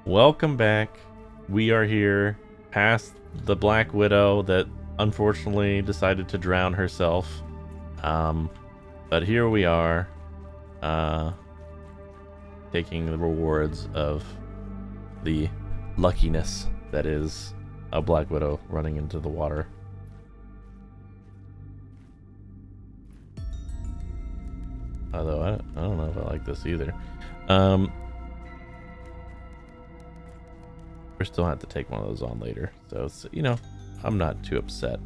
Welcome back. We are here past the Black Widow that unfortunately decided to drown herself. But here we are, taking the rewards of the luckiness that is a Black Widow running into the water. Although I don't know if I like this either. We still have to take one of those on later, so it's, you know, I'm not too upset.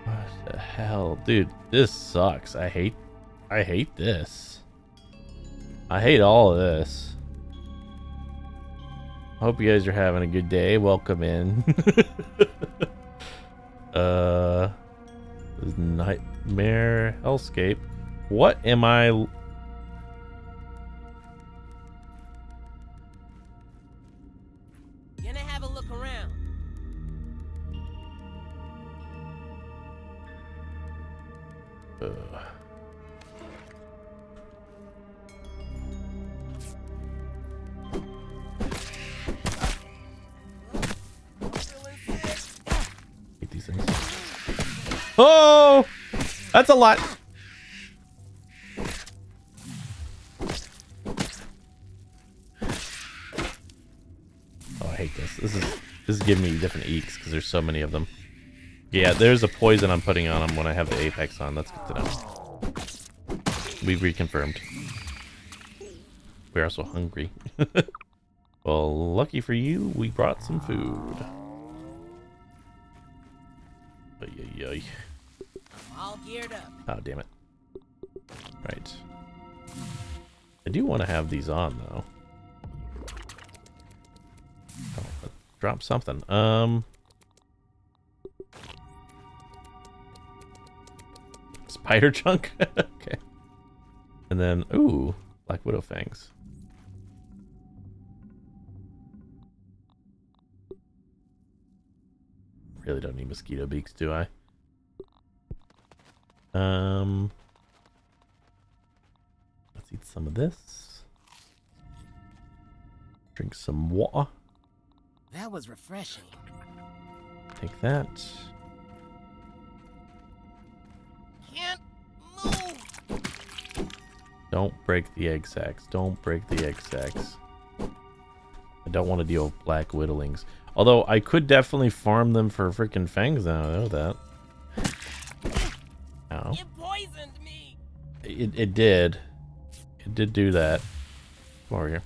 What the hell, dude? This sucks. I hate this. I hate all of this. Hope you guys are having a good day. Welcome in. Nightmare Hellscape. What am I? Gonna have a look around. Hate these things. Oh, that's a lot. Oh, I hate this. This is giving me different eeks because there's so many of them. Yeah, there's a poison I'm putting on them when I have the Apex on. That's good to know. We've reconfirmed. We're also hungry. Well, lucky for you, we brought some food. Ay. All geared up. Oh, damn it. Right. I do want to have these on, though. Oh, let's drop something. Spider chunk? Okay. And then, ooh, Black Widow fangs. Really don't need mosquito beaks, do I? Let's eat some of this. Drink some water. That was refreshing. Take that. Can't move. Don't break the egg sacs. Don't break the egg sacs. I don't want to deal with black widowlings. Although I could definitely farm them for freaking fangs now. I know that. Ow. You poisoned me. It did. It did do that. Come over here.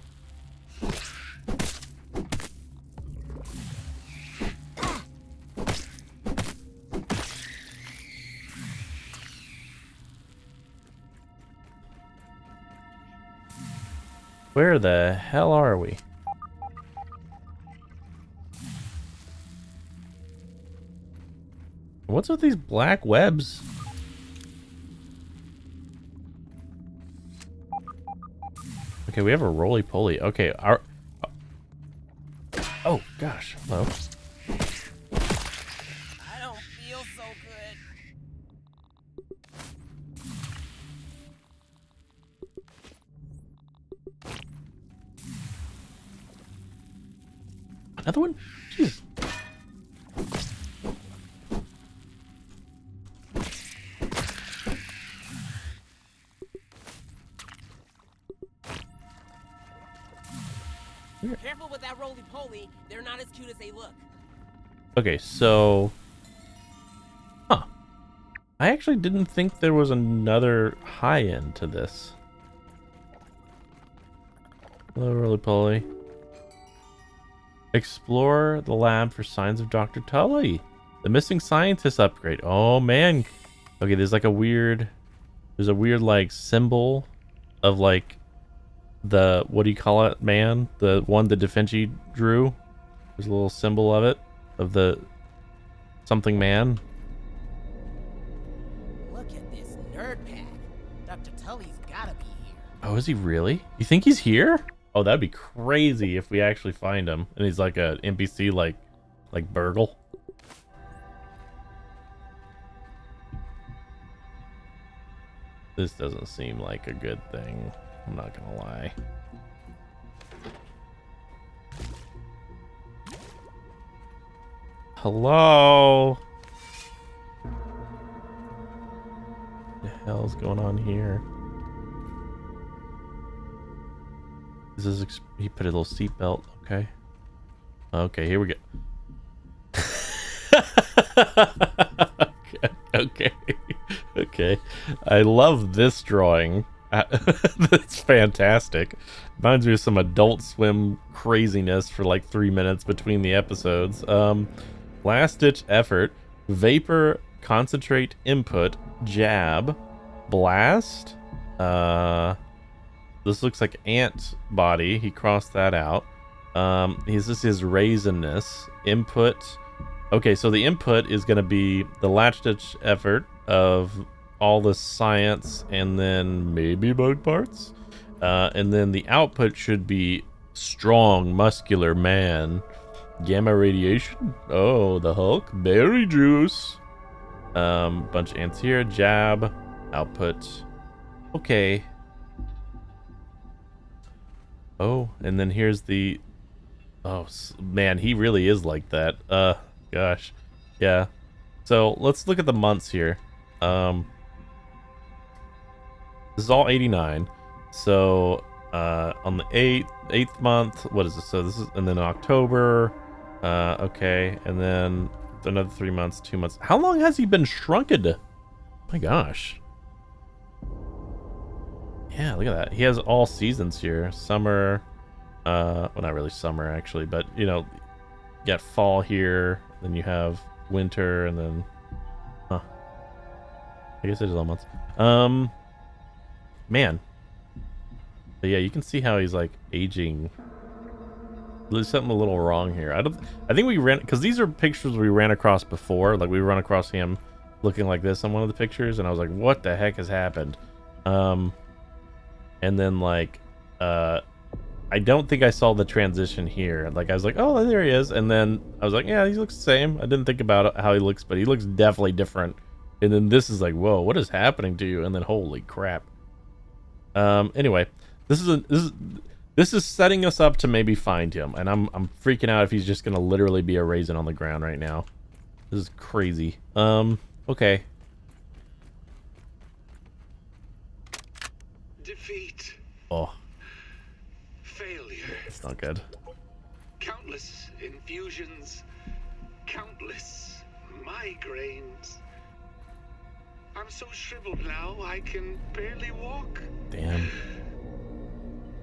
Where the hell are we? What's with these black webs? Okay, we have a roly-poly. Okay, our... Oh, gosh. Hello. I don't feel so good. Another one? Jeez. Careful with that roly-poly. They're not as cute as they look. Okay, so... Huh. I actually didn't think there was another high-end to this. Hello, roly-poly. Explore the lab for signs of Dr. Tully. The missing scientist upgrade. Oh, man. Okay, there's like a weird... There's a weird, like, symbol of, like, the... What do you call it, man? The one that Da Vinci drew. There's a little symbol of it. Of the... Something man. Look at this nerd pack. Dr. Tully's gotta be here. Oh, is he really? You think he's here? Oh, that'd be crazy if we actually find him. And he's like a NPC like Burgle. This doesn't seem like a good thing. I'm not gonna lie. Hello? What the hell's going on here? This is he put a little seatbelt. Okay. Okay, here we go. Okay. Okay. I love this drawing. That's fantastic. Reminds me of some Adult Swim craziness for like 3 minutes between the episodes. Last ditch effort. Vapor, concentrate, input, jab, blast. This looks like ant body. He crossed that out. This is his raisonness. Input. Okay, so the input is going to be the latch ditch effort of all the science and then maybe bug parts. And then the output should be strong, muscular man. Gamma radiation. Oh, the Hulk. Berry juice. Bunch of ants here. Jab. Output. Okay. Oh, and then here's the... Oh, man, he really is like that. Gosh. Yeah. So, let's look at the months here. This is all 89. So, on the 8th month, what is this? So, this is... And then October. Okay. And then another 3 months, 2 months. How long has he been shrunken? My gosh. Yeah, look at that. He has all seasons here. Summer, well, not really summer actually, but you know, you got fall here, then you have winter, and then, I guess it is all months. Man, but yeah, you can see how he's like aging. There's something a little wrong here. I think we ran, because these are pictures we ran across before. Like we ran across him looking like this on one of the pictures, and I was like, what the heck has happened? And then like, I don't think I saw the transition here. Like I was like, oh, there he is. And then I was like, yeah, he looks the same. I didn't think about how he looks, but he looks definitely different. And then this is like, whoa, what is happening to you? And then holy crap. Anyway, this is setting us up to maybe find him. And I'm freaking out if he's just gonna literally be a raisin on the ground right now. This is crazy. Okay. Defeat. Oh, Failure. it's not good. Countless infusions. Countless migraines. I'm so shriveled now I can barely walk. Damn.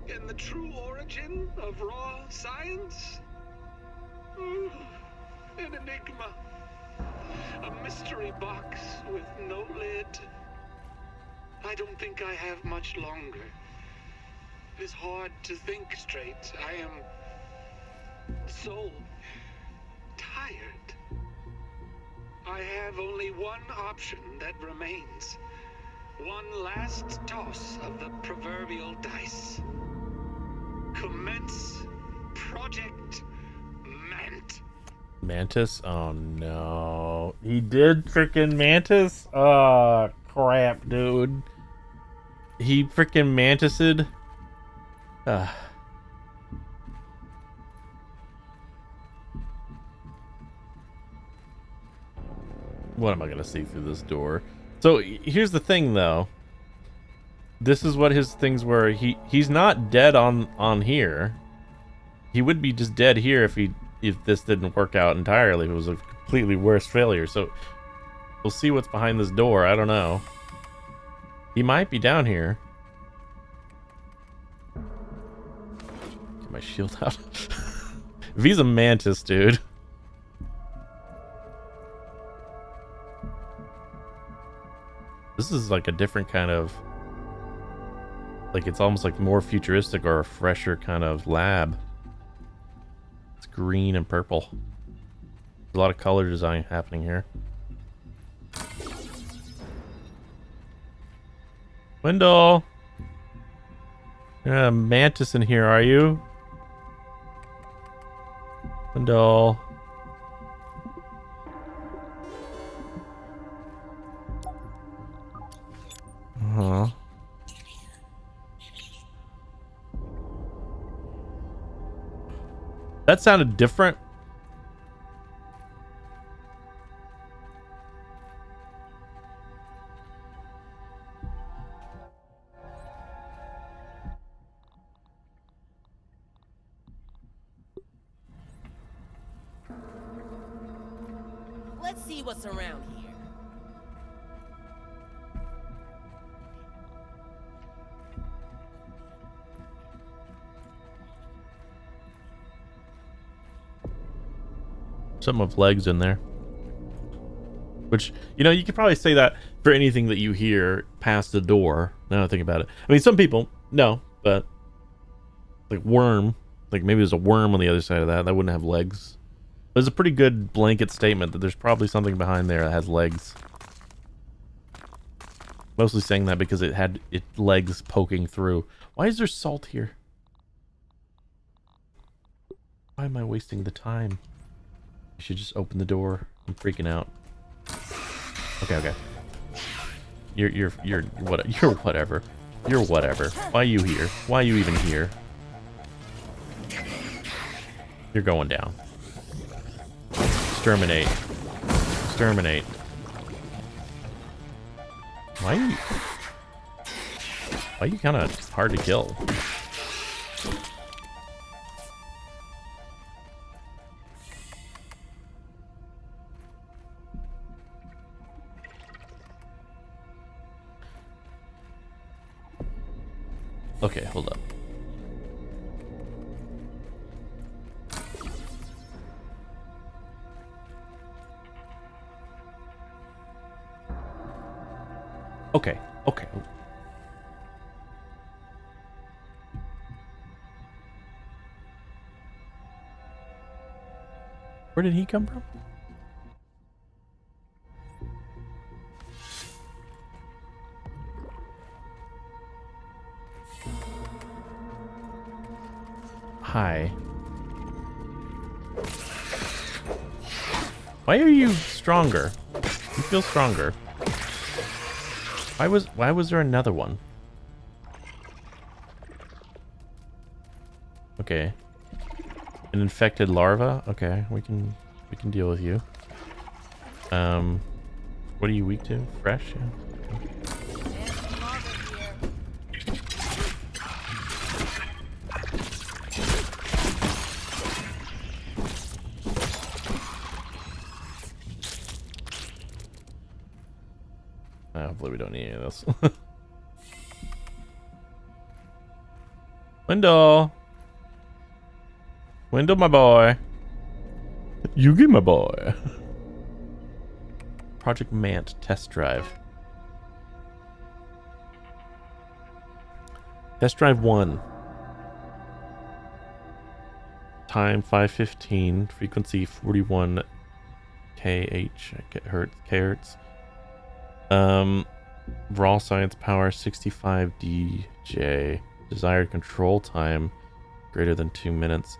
In the true origin of raw science? An enigma. A mystery box with no lid. I don't think I have much longer. It is hard to think straight. I am so tired. I have only one option that remains. One last toss of the proverbial dice. Commence Project Mant. Mantis? Oh no. He did freaking Mantis? Oh crap, dude. He freaking Mantised? What am I gonna see through this door? So here's the thing though. This is what his things were. He's not dead on here. He would be just dead here if this didn't work out entirely. If it was a completely worse failure. So we'll see what's behind this door. I don't know. He might be down here. Get my shield out. If he's a mantis, dude. This is like a different kind of... Like it's almost like more futuristic or a fresher kind of lab. It's green and purple. There's a lot of color design happening here. Wendell! You're a mantis in here, are you? Wendell. Uh-huh. That sounded different. Let's see what's around here. Some of legs in there. Which, you know, you could probably say that for anything that you hear past the door. Now I think about it. I mean, some people, no, but like worm, like maybe there's a worm on the other side of that. That wouldn't have legs. But it's a pretty good blanket statement that there's probably something behind there that has legs. Mostly saying that because it had its legs poking through. Why is there salt here? Why am I wasting the time? I should just open the door. I'm freaking out. Okay. You're what? You're whatever. You're whatever. Why are you here? Why are you even here? You're going down. Exterminate. Exterminate. Why are you kind of hard to kill? Okay, hold up. Okay. Where did he come from? Hi. Why are you stronger? You feel stronger. Why was there another one? Okay. An infected larva? Okay, we can deal with you. What are you weak to? Fresh? Yeah. Hopefully we don't need any of this. Wendell, my boy. You get my boy. Project Mant test drive. Test drive 1. Time 5:15. Frequency 41 kHz. Raw science power 65 DJ. Desired control time greater than 2 minutes.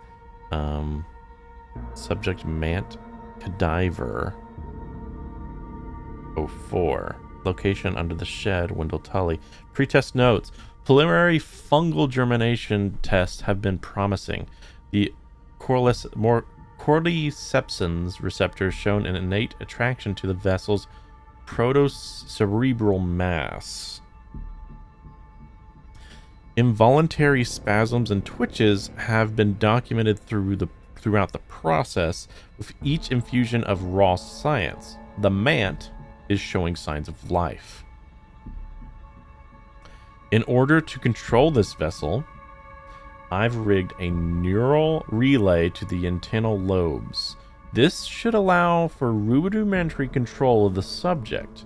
Subject Mant Cadaver 04. Location under the shed, Wendell Tully. Pretest notes. Preliminary fungal germination tests have been promising. The cordycepsins receptors shown an innate attraction to the vessel's protocerebral mass. Involuntary spasms and twitches have been documented throughout the process with each infusion of raw science. The Mant is showing signs of life. In order to control this vessel, I've rigged a neural relay to the antennal lobes. This should allow for rudimentary control of the subject.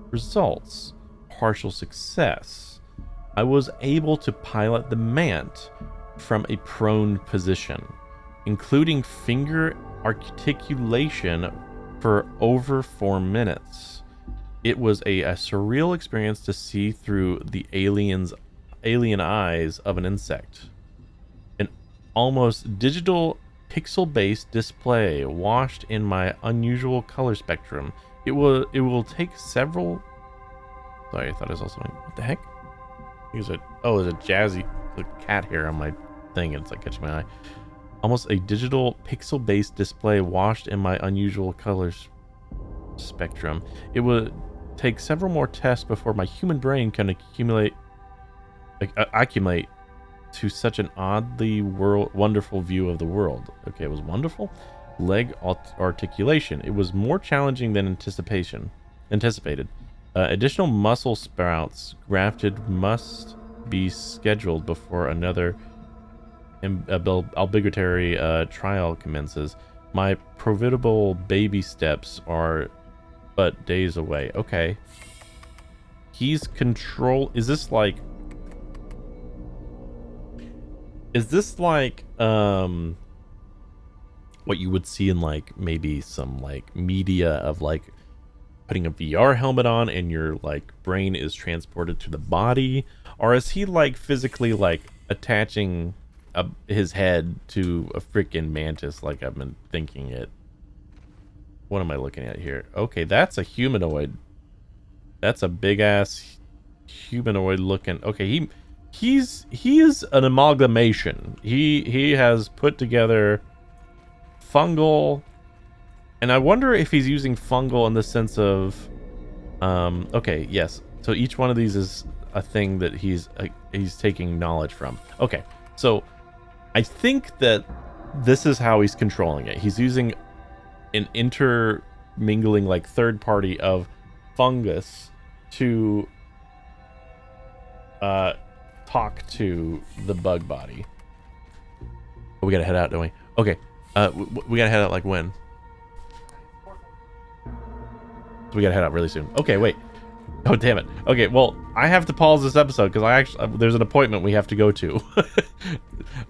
Results: partial success. I was able to pilot the Mant from a prone position, including finger articulation for over 4 minutes. It was a surreal experience to see through the alien eyes of an insect. An almost digital pixel-based display washed in my unusual color spectrum. It will take several. Sorry, I thought it was also. What the heck? There's a jazzy cat hair on my thing. It's like catching my eye. Almost a digital pixel-based display washed in my unusual colors spectrum. It would take several more tests before my human brain can accumulate to such an oddly wonderful view of the world. Okay, it was wonderful. Leg articulation. It was more challenging than anticipated. Additional muscle sprouts grafted must be scheduled before another obligatory trial commences. My preventable baby steps are but days away. Okay. He's is this like what you would see in like maybe some like media of like putting a VR helmet on and your like brain is transported to the body, or is he like physically like attaching his head to a freaking mantis like I've been thinking it? What am I looking at here? Okay, that's a humanoid. That's a big ass humanoid looking. Okay, he is an amalgamation. He has put together fungal, and I wonder if he's using fungal in the sense of okay, yes. So each one of these is a thing that he's taking knowledge from. Okay. So I think that this is how he's controlling it. He's using an intermingling like third party of fungus to talk to the bug body. Oh, we gotta head out, don't we? Okay. We gotta head out like when? So we gotta head out really soon. Okay, wait. Oh, damn it. Okay, well, I have to pause this episode because there's an appointment we have to go to.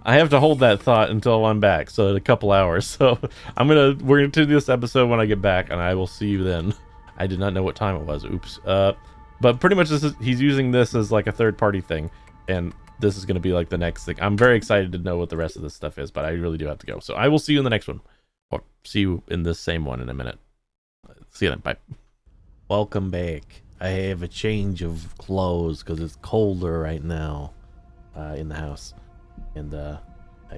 I have to hold that thought until I'm back, so in a couple hours. So we're gonna do this episode when I get back, and I will see you then. I did not know what time it was. Oops. But pretty much he's using this as like a third-party thing, and this is gonna be like the next thing. I'm very excited to know what the rest of this stuff is, but I really do have to go. So I will see you in the next one, or see you in this same one in a minute. See you then. Bye. Welcome back. I have a change of clothes because it's colder right now in the house, and I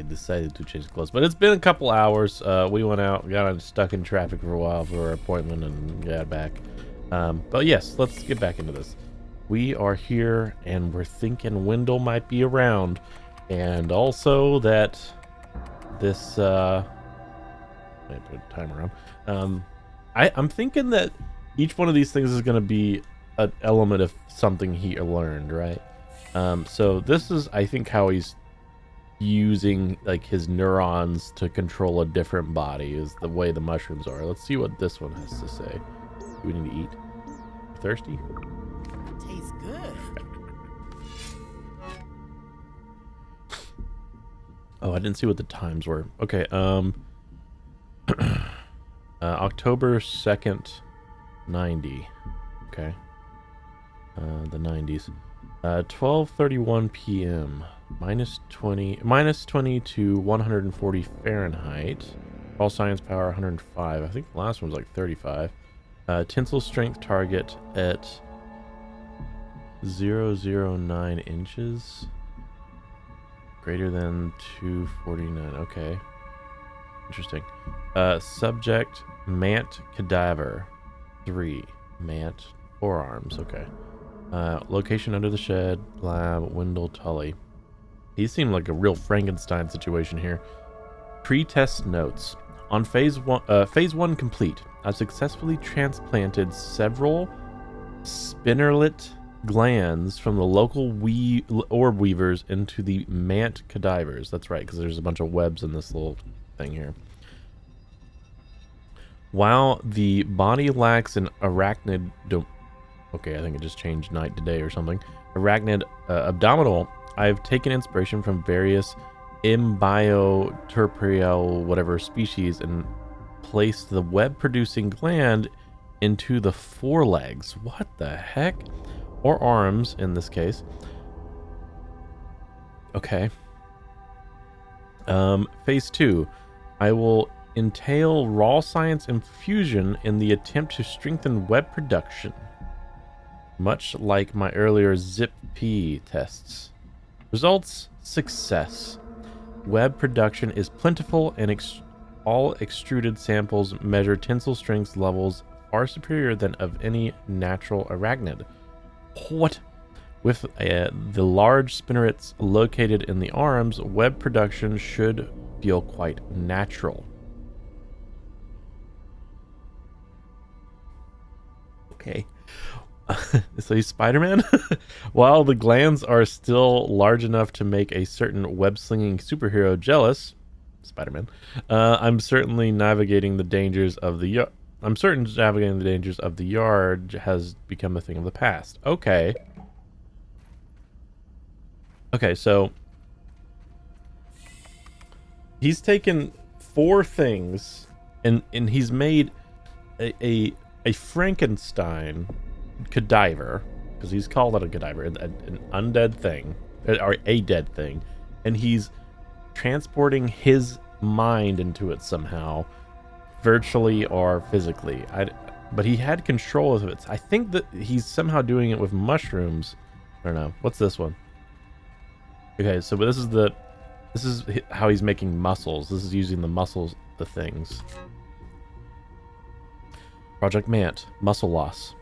decided to change clothes. But it's been a couple hours. We went out, got stuck in traffic for a while for our appointment, and got back. But yes, let's get back into this. We are here, and we're thinking Wendell might be around, and also that this I put a timer on. I'm thinking that each one of these things is going to be an element of something he learned, right? So this is, I think, how he's using like his neurons to control a different body is the way the mushrooms are. Let's see what this one has to say. Do we need to eat? Thirsty? Tastes good. Oh, I didn't see what the times were. Okay, October 2nd, 90. Okay. The 90s. 12:31 p.m. minus 20 to 140 Fahrenheit. All science power 105. I think the last one was like 35. Tensile strength target at 009 inches. Greater than 249. Okay. Interesting. Subject Mant cadaver 3. Mant forearms. Okay. Location under the shed. Lab Wendell Tully. He seemed like a real Frankenstein situation here. Pre-test notes. On phase one complete. I've successfully transplanted several spinnerlet glands from the local orb weavers into the Mant cadavers. That's right, because there's a bunch of webs in this little thing here. While the body lacks an arachnid... Okay, I think it just changed night to day or something. Arachnid abdominal, I've taken inspiration from various imbioterpial whatever species and placed the web-producing gland into the forelegs. What the heck? Or arms, in this case. Okay. Phase 2. I will entail raw science infusion in the attempt to strengthen web production. Much like my earlier ZIP-P tests. Results, success. Web production is plentiful, and all extruded samples measure tensile strength levels far superior than of any natural arachnid. What? With the large spinnerets located in the arms, web production should feel quite natural. Okay. So he's Spider-Man? While the glands are still large enough to make a certain web-slinging superhero jealous, Spider-Man, I'm certainly navigating the dangers of the yard. I'm certain navigating the dangers of the yard has become a thing of the past. Okay. Okay, so he's taken 4 things and he's made a Frankenstein cadaver, because he's called it a cadaver, an undead thing, or a dead thing, and he's transporting his mind into it somehow, virtually or physically. But he had control of it. I think that he's somehow doing it with mushrooms. I don't know. What's this one? Okay, so this is how he's making muscles. This is using the muscles, the things. Project Mant, muscle loss.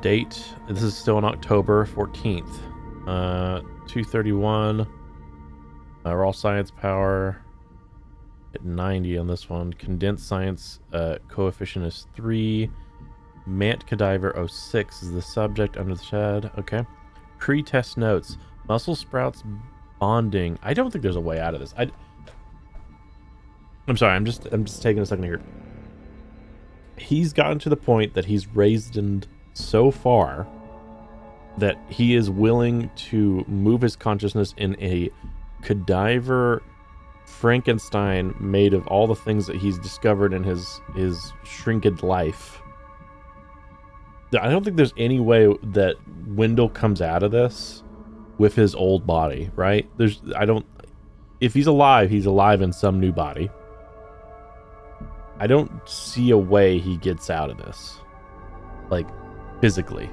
Date, this is still in October 14th. 231. Raw science power at 90 on this one. Condensed science coefficient is 3. Mant cadaver 06 is the subject under the shed. Okay. Pre-test notes. Muscle sprouts bonding. I don't think there's a way out of this. I'm sorry, I'm just taking a second here. He's gotten to the point that he's raised so far that he is willing to move his consciousness in a cadaver Frankenstein made of all the things that he's discovered in his shrinked life. I don't think there's any way that Wendell comes out of this with his old body, right? If he's alive in some new body. I don't see a way he gets out of this, like, physically,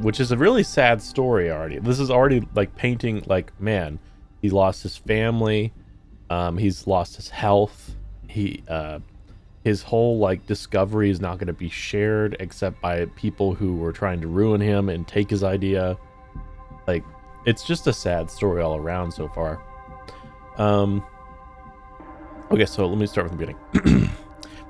which is a really sad story already. This is already like painting, like, man, he lost his family, he's lost his health, his whole like discovery is not going to be shared except by people who were trying to ruin him and take his idea. Like, it's just a sad story all around so far. Okay, so let me start from the beginning.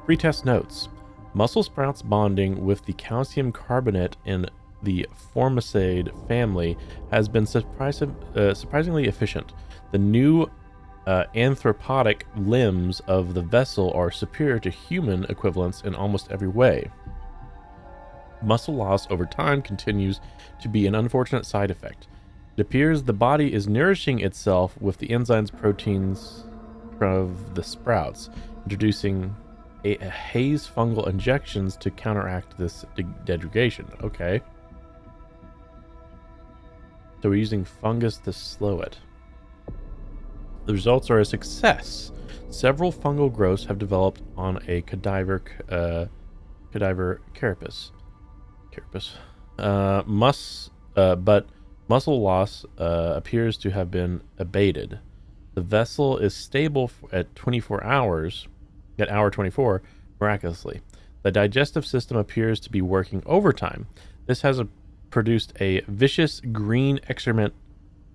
Pre-test notes. Muscle sprouts bonding with the calcium carbonate in the Formicide family has been surprisingly efficient. The new anthropotic limbs of the vessel are superior to human equivalents in almost every way. Muscle loss over time continues to be an unfortunate side effect. It appears the body is nourishing itself with the enzymes proteins of the sprouts, introducing a haze fungal injections to counteract this degradation. Okay. So we're using fungus to slow it. The results are a success. Several fungal growths have developed on a cadaver carapace. But muscle loss appears to have been abated. The vessel is stable at 24 hours, at hour 24, miraculously. The digestive system appears to be working overtime. This has produced a vicious green excrement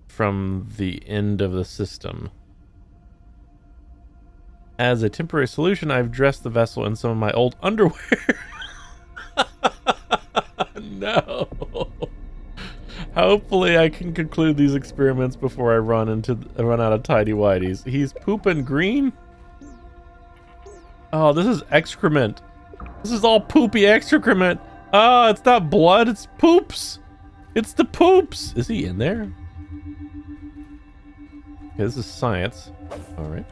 from the end of the system. As a temporary solution, I've dressed the vessel in some of my old underwear. No. Hopefully I can conclude these experiments before I run out of tidy whities. He's pooping green? Oh, this is excrement. This is all poopy excrement. Oh, it's not blood, it's poops. It's the poops. Is he in there? Okay, this is science. All right.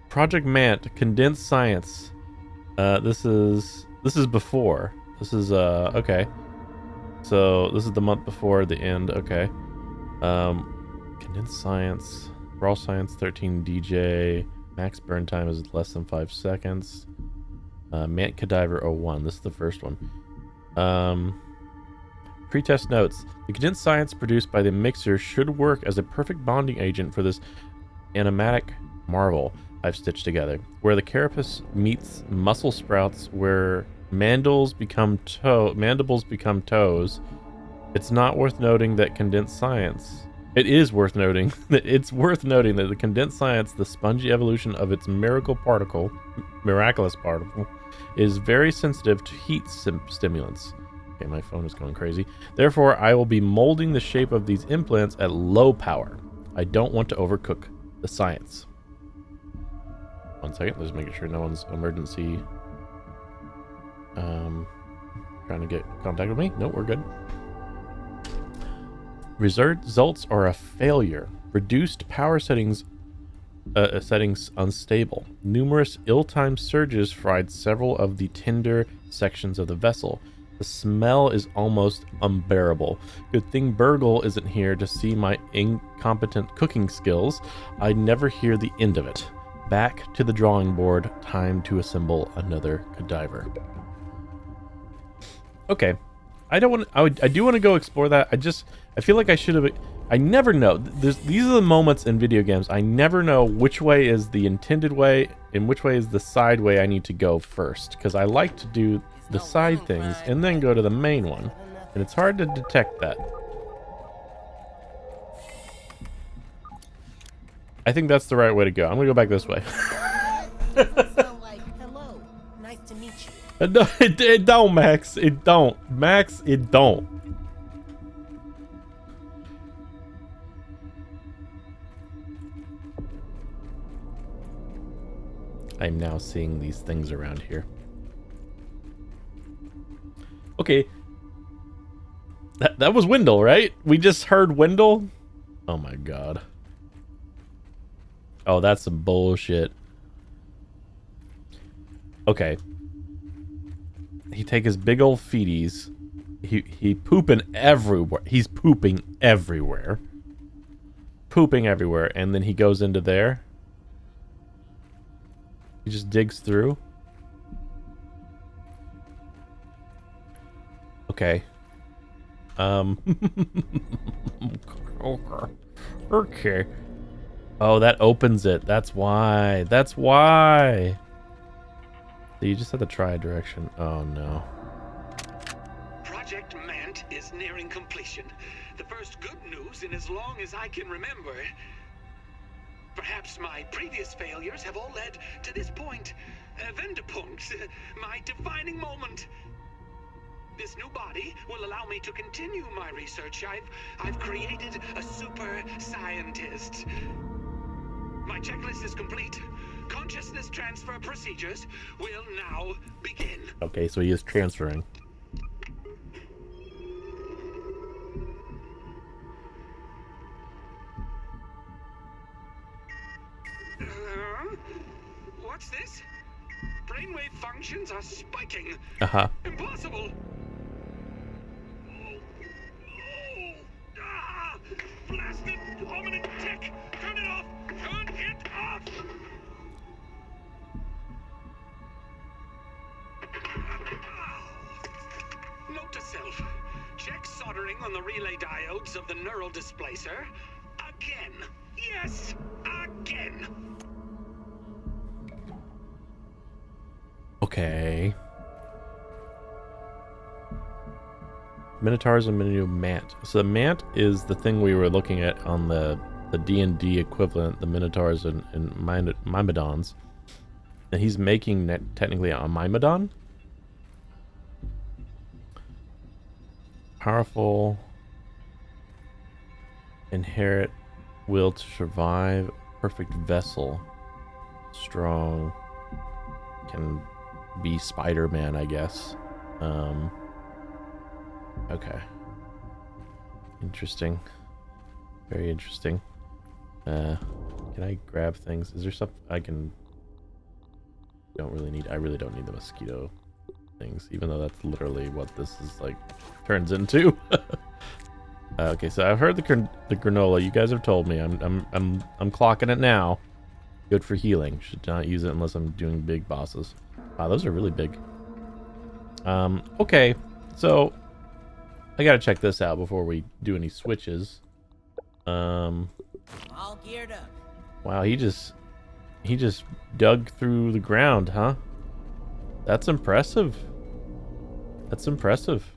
Project Mant, condensed science. This is before. This is okay. So this is the month before the end. Okay. Condensed science, raw science 13 DJ. Max burn time is less than 5 seconds. Mant cadaver 01. This is the first one. Pretest notes, the condensed science produced by the mixer should work as a perfect bonding agent for this animatic marvel I've stitched together. Where the carapace meets muscle sprouts, where mandibles become toes, it's not worth noting that condensed science. It is worth noting that the condensed science, the spongy evolution of its miraculous particle, is very sensitive to heat stimulants. Okay, my phone is going crazy. Therefore, I will be molding the shape of these implants at low power. I don't want to overcook the science. 1 second, let's make sure no one's emergency trying to get contact with me. No, we're good. Results are a failure. Reduced power settings unstable. Numerous ill-timed surges fried several of the tender sections of the vessel. The smell is almost unbearable. Good thing Burgle isn't here to see my incompetent cooking skills. I never hear the end of it. Back to the drawing board. Time to assemble another cadaver. Okay. I do want to go explore that. I feel like I should have. I never know. These are the moments in video games. I never know which way is the intended way and which way is the side way I need to go first. Because I like to do the side things and then go to the main one. And it's hard to detect that. I think that's the right way to go. I'm going to go back this way. Sound like, hello, nice to meet you. It don't, Max. It don't. Max, it don't. I'm now seeing these things around here. Okay. That was Wendell, right? We just heard Wendell? Oh my god. Oh, that's some bullshit. Okay. He take his big old feeties. He pooping everywhere. He's pooping everywhere. Pooping everywhere. And then he goes into there. He just digs through. Okay. Okay. Oh, that opens it. That's why. That's why. You just have to try a direction. Oh, no. Project Mant is nearing completion. The first good news in as long as I can remember. Perhaps my previous failures have all led to this point. Wendepunkt, my defining moment. This new body will allow me to continue my research. I've created a super scientist. My checklist is complete. Consciousness transfer procedures will now begin. Okay, so he is transferring. What's this? Brainwave functions are spiking. Uh-huh. Impossible. Blasted hominid tech! Turn it off! Turn it off! Note to self. Check soldering on the relay diodes of the neural displacer. Again. Yes, again. Okay. Minotaurs and Minu Mant. So the Mant is the thing we were looking at on the D&D equivalent, the Minotaurs and Myrmidons. And he's making technically a Myrmidon. Powerful. Inherit will to survive. Perfect vessel. Strong. Can be Spider-Man, I guess. Okay. Interesting. Very interesting. Can I grab things? Is there something I can... I really don't need the mosquito things, even though that's literally what this is like turns into. Okay, so I've heard the granola. You guys have told me. I'm clocking it now. Good for healing. Should not use it unless I'm doing big bosses. Wow, those are really big. Okay, so I gotta check this out before we do any switches. All geared up. Wow, he just dug through the ground, huh? That's impressive. That's impressive.